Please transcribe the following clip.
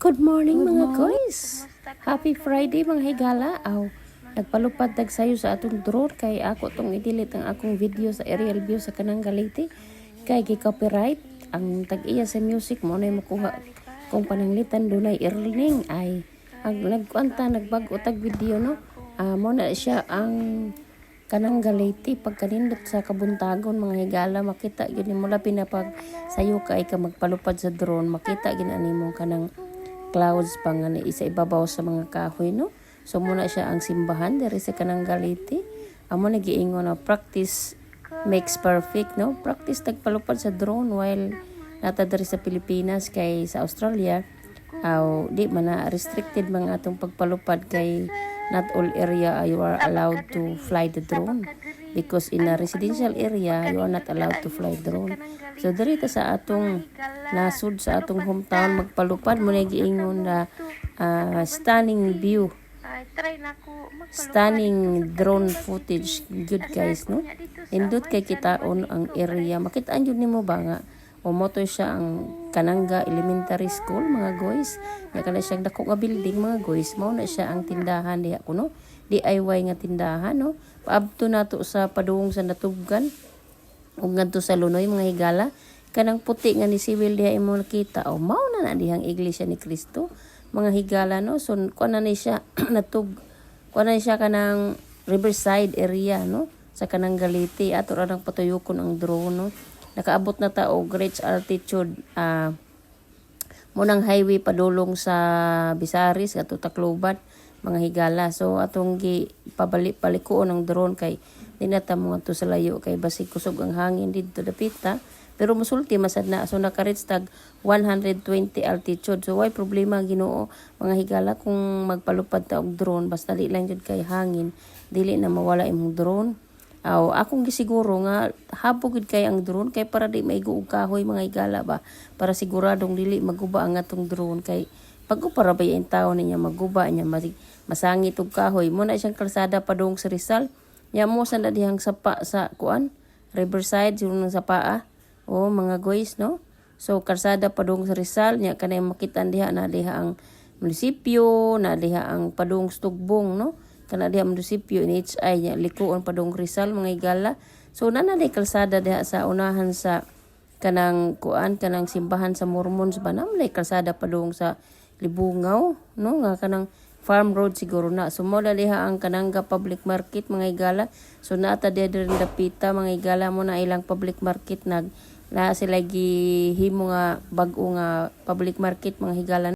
Good morning mga guys. Happy Friday mga higala. Nagpalupad tag sayo sa atong drone kay ako tong i-delete ang akong video sa aerial view sa kanang Galite kay gi-copyright ang tag-iya sa music mo na makuha kung pananglitan dunay earning ay nagbag-o tag video no. Mo na siya ang kanang Galite pagkanindot sa kabuntagon mga higala makita gyud nimo labi na pag sayo kay ka magpalupad sa drone makita gyud nimo kanang clouds pang isa ibabaw sa mga kahoy no. So muna siya ang simbahan diri sa kanang Galite. Amo na giingon na practice makes perfect no. Practice tagpalupad sa drone while nata diri sa Pilipinas kay sa Australia di man na restricted mga atong pagpalupad kay not all area you are allowed to fly the drone because in a residential area you are not allowed to fly drone. So diri ta sa atong nasud sa atong hometown magpalupad mo na giingon na stunning view, stunning drone footage good guys no. Indot kay kitaon ang area makitaan jud nimo ba nga moto siya ang Kananga Elementary School mga guys. Ya kana siyang dako nga building mga guys. Mao na siya ang tindahan diha kuno. DIY nga tindahan no. Paabto nato sa padung sa Natuggan ug ngadto sa Lunoy mga higala. Kanang puti nga ni sibil diha imo nakita. Mao na dihang iglesia ni Cristo mga higala no. So kuan na ni siya kuan na siya kanang Riverside area no sa kanang Galite ato ra nang patuyokon ang drone no. Nakaabot na ta og reach altitude munang highway padulong sa Bisaris ato Tacloban mga higala. So atong gi palikuon ang drone kay di na ta mo ato sa layo kay basig kusog ang hangin didto dapita pero musulti masad na so naka-reach tag 120 altitude. So why problema Ginoo mga higala kung magpalupad ta og drone basta di lang jud kay hangin dili na mawala imong drone. Akong gisiguro nga habo gud kay ang drone kay para di maigo og kahoy mga higala ba para siguradong dili maguba ang atong drone kay pag para ba yung tao niya maguba niya masangit og kahoy mo na siyang kalsada padung sa Rizal nya mo sa dihang sapa sa kuan Riverside yung sa paa mga guys no. So kalsada padung sa Rizal nya kanay makitaan diha na diha ang munisipyo na diha ang padung Tugbong no kana diha munisipyo NHI nya likuon padung Rizal mga higala. So nana day kalsada diha sa unahan sa kanang kuan kanang simbahan sa Mormons ba na may kalsada padung sa Libungaw no nga kanang farm road siguro na. So mo diha ang Kananga Public Market mga higala. So naata diha diri dapita mga higala mo na ilang public market na sila gihimo nga bag-o nga public market mga higala.